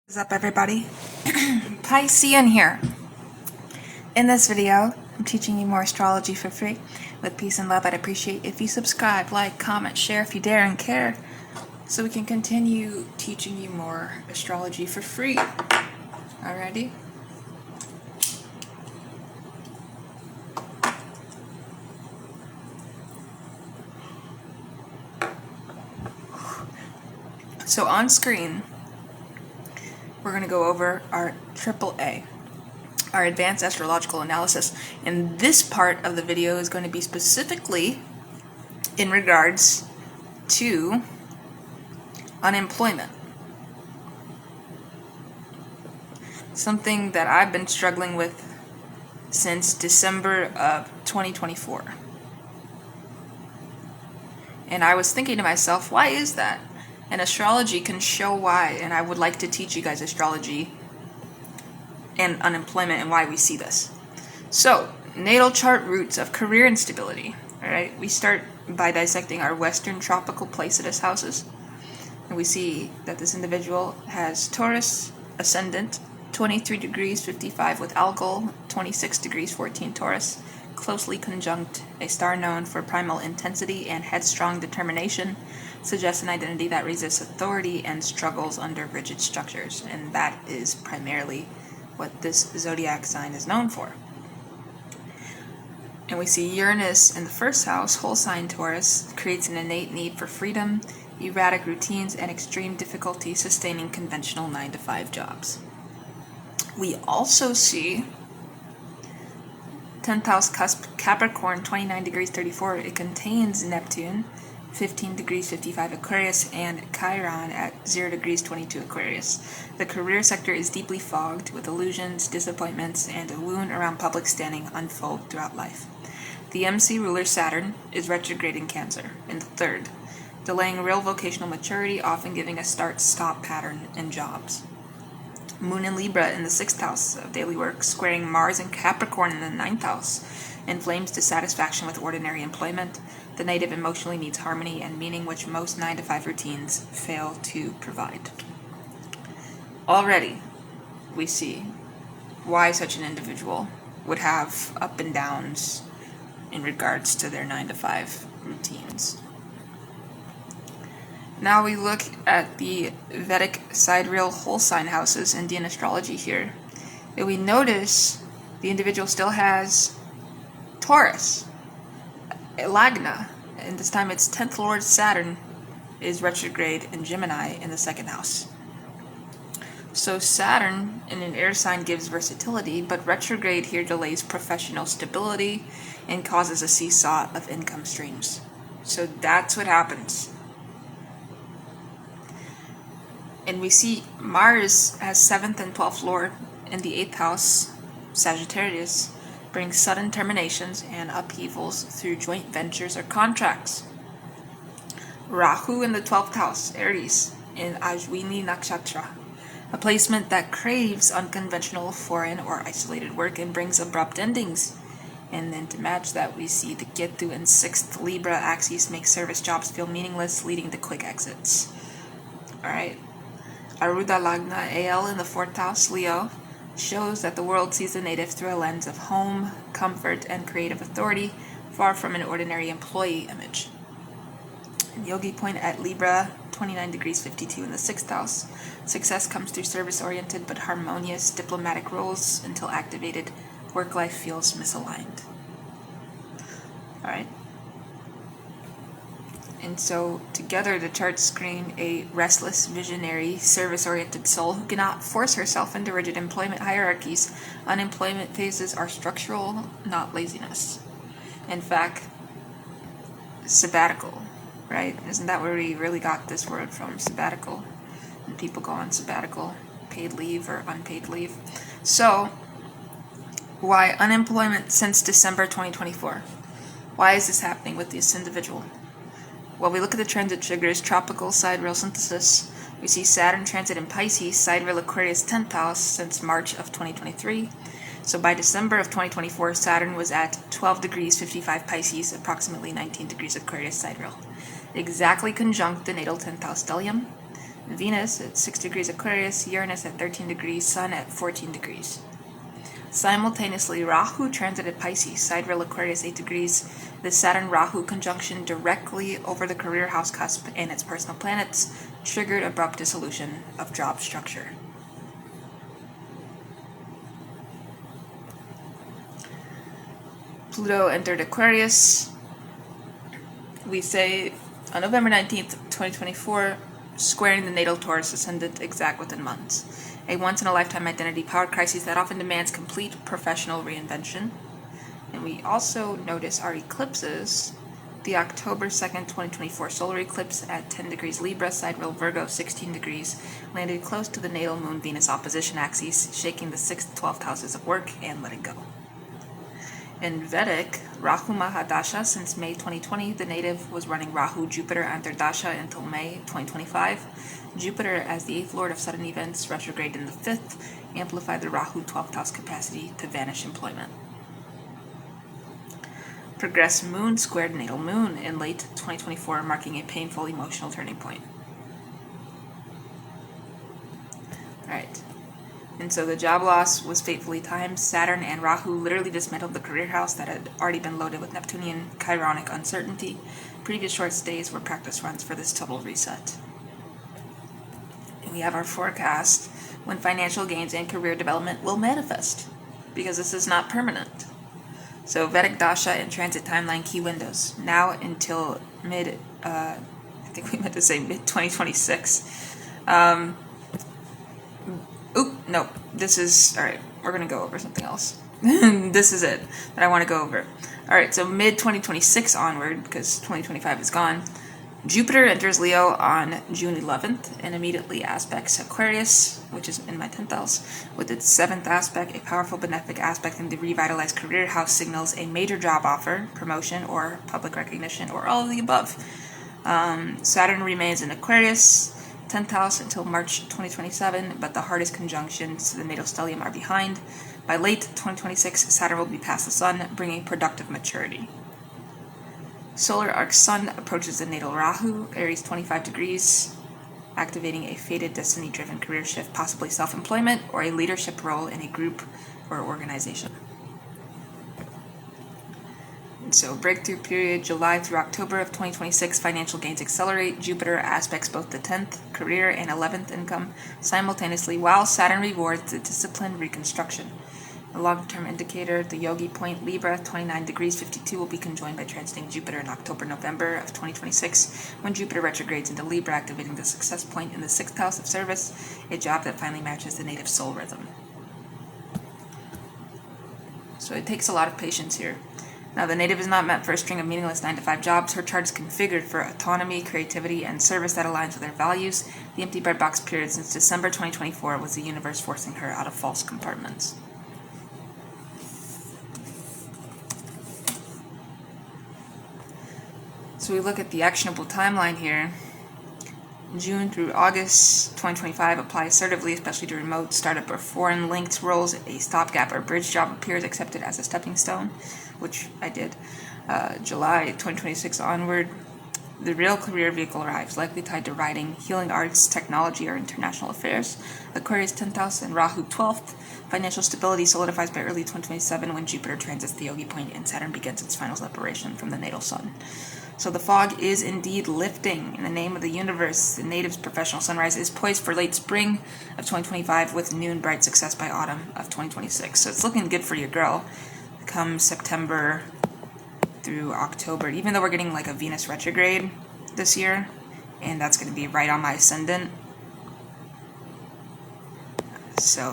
What's up, everybody? Piscean here. In this video, I'm teaching you more astrology for free. With peace and love, I'd appreciate if you subscribe, like, comment, share if you dare and care, so we can continue teaching you more astrology for free. Alrighty? So on screen, we're going to go over our AAA, our Advanced Astrological Analysis. And this part of the video is going to be specifically in regards to unemployment. Something that I've been struggling with since December of 2024. And I was thinking to myself, why is that? And astrology can show why, and I would like to teach you guys astrology and unemployment and why we see this. So, natal chart roots of career instability. Alright, we start by dissecting our Western tropical Placidus houses. And we see that this individual has Taurus ascendant, 23 degrees 55 with Algol, 26 degrees 14 Taurus, closely conjunct a star known for primal intensity and headstrong determination, suggests an identity that resists authority and struggles under rigid structures, and that is primarily what this zodiac sign is known for. And we see Uranus in the first house, whole sign Taurus, creates an innate need for freedom, erratic routines, and extreme difficulty sustaining conventional 9-to-5 jobs. We also see 10th house cusp Capricorn, 29 degrees 34. It contains Neptune, 15 degrees 55 Aquarius, and Chiron at 0 degrees 22 Aquarius. The career sector is deeply fogged with illusions, disappointments, and a wound around public standing unfold throughout life. The MC ruler Saturn is retrograde in Cancer, in the third, delaying real vocational maturity, often giving a start-stop pattern in jobs. Moon in Libra in the 6th house of daily work, squaring Mars and Capricorn in the 9th house, inflames dissatisfaction with ordinary employment. The native emotionally needs harmony and meaning, which most 9-to-5 routines fail to provide. Already, we see why such an individual would have up and downs in regards to their 9-to-5 routines. Now we look at the Vedic sidereal whole sign houses, Indian astrology here. And we notice the individual still has Taurus, Lagna, and this time its 10th lord Saturn is retrograde in Gemini in the 2nd house. So Saturn in an air sign gives versatility, but retrograde here delays professional stability and causes a seesaw of income streams. So that's what happens. And we see Mars has 7th and 12th lord in the 8th house, Sagittarius, brings sudden terminations and upheavals through joint ventures or contracts. Rahu in the 12th house, Aries, in Ashwini Nakshatra, a placement that craves unconventional, foreign, or isolated work and brings abrupt endings. And then to match that, we see the Ketu in 6th Libra axis make service jobs feel meaningless, leading to quick exits. Alright. Aruda Lagna AL in the 4th house, Leo, shows that the world sees the native through a lens of home, comfort, and creative authority, far from an ordinary employee image. And Yogi point at Libra, 29 degrees 52 in the 6th house. Success comes through service-oriented but harmonious diplomatic roles. Until activated, work life feels misaligned. Alright. And so, together, the charts screen a restless, visionary, service-oriented soul who cannot force herself into rigid employment hierarchies. Unemployment phases are structural, not laziness. In fact, sabbatical, right? Isn't that where we really got this word from, sabbatical? And people go on sabbatical, paid leave or unpaid leave. So, why unemployment since December 2024? Why is this happening with this individual? Well, we look at the transit triggers, tropical sidereal synthesis. We see Saturn transit in Pisces, sidereal Aquarius 10th house since March of 2023. So by December of 2024, Saturn was at 12 degrees 55 Pisces, approximately 19 degrees Aquarius sidereal. Exactly conjunct the natal 10th house stellium. Venus at 6 degrees Aquarius, Uranus at 13 degrees, Sun at 14 degrees. Simultaneously, Rahu transited Pisces, sidereal Aquarius 8 degrees. The Saturn-Rahu conjunction directly over the career house cusp and its personal planets triggered abrupt dissolution of job structure. Pluto entered Aquarius. We say on November 19th, 2024, squaring the natal Taurus ascendant exact within months. A once-in-a-lifetime identity power crisis that often demands complete professional reinvention. And we also notice our eclipses. The October 2nd, 2024 solar eclipse at 10 degrees Libra, sidereal Virgo 16 degrees, landed close to the natal Moon-Venus opposition axis, shaking the 6th, 12th houses of work and letting go. In Vedic, Rahu Mahadasha since May 2020, the native was running Rahu-Jupiter Antardasha until May 2025. Jupiter, as the 8th lord of sudden events, retrograde in the 5th, amplified the Rahu 12th house capacity to vanish employment. Progress Moon squared natal Moon in late 2024, marking a painful emotional turning point. Alright. And so the job loss was fatefully timed. Saturn and Rahu literally dismantled the career house that had already been loaded with Neptunian chironic uncertainty. Previous short stays were practice runs for this total reset. And we have our forecast when financial gains and career development will manifest, because this is not permanent. So Vedic Dasha and transit timeline key windows. Now until mid-2026. No, this is, alright, we're going to go over something else. This is it that I want to go over. Alright, so mid-2026 onward, because 2025 is gone, Jupiter enters Leo on June 11th and immediately aspects Aquarius, which is in my 10th house. With its 7th aspect, a powerful benefic aspect in the revitalized career house signals a major job offer, promotion, or public recognition, or all of the above. Saturn remains in Aquarius, 10th house until March 2027, but the hardest conjunctions to the natal stellium are behind. By late 2026, Saturn will be past the Sun, bringing productive maturity. Solar arc Sun approaches the natal Rahu, Aries 25 degrees, activating a fated destiny-driven career shift, possibly self-employment or a leadership role in a group or organization. So breakthrough period, July through October of 2026, financial gains accelerate. Jupiter aspects both the 10th career and 11th income simultaneously, while Saturn rewards the disciplined reconstruction. A long-term indicator, the Yogi point Libra, 29 degrees 52, will be conjoined by transiting Jupiter in October-November of 2026, when Jupiter retrogrades into Libra, activating the success point in the 6th house of service, a job that finally matches the native soul rhythm. So it takes a lot of patience here. Now, the native is not meant for a string of meaningless 9-to-5 jobs. Her chart is configured for autonomy, creativity, and service that aligns with her values. The empty bread box period since December 2024 was the universe forcing her out of false compartments. So we look at the actionable timeline here. June through August 2025, apply assertively, especially to remote, startup, or foreign-linked roles. A stopgap or bridge job appears accepted as a stepping stone, which I did. July 2026 onward, the real career vehicle arrives, likely tied to writing, healing arts, technology, or international affairs. Aquarius 10th house and Rahu 12th. Financial stability solidifies by early 2027 when Jupiter transits the Yogi point and Saturn begins its final separation from the natal Sun. So the fog is indeed lifting. In the name of the universe, the native's professional sunrise is poised for late spring of 2025 with noon bright success by autumn of 2026. So it's looking good for your girl come September through October, even though we're getting like a Venus retrograde this year, and that's going to be right on my ascendant. So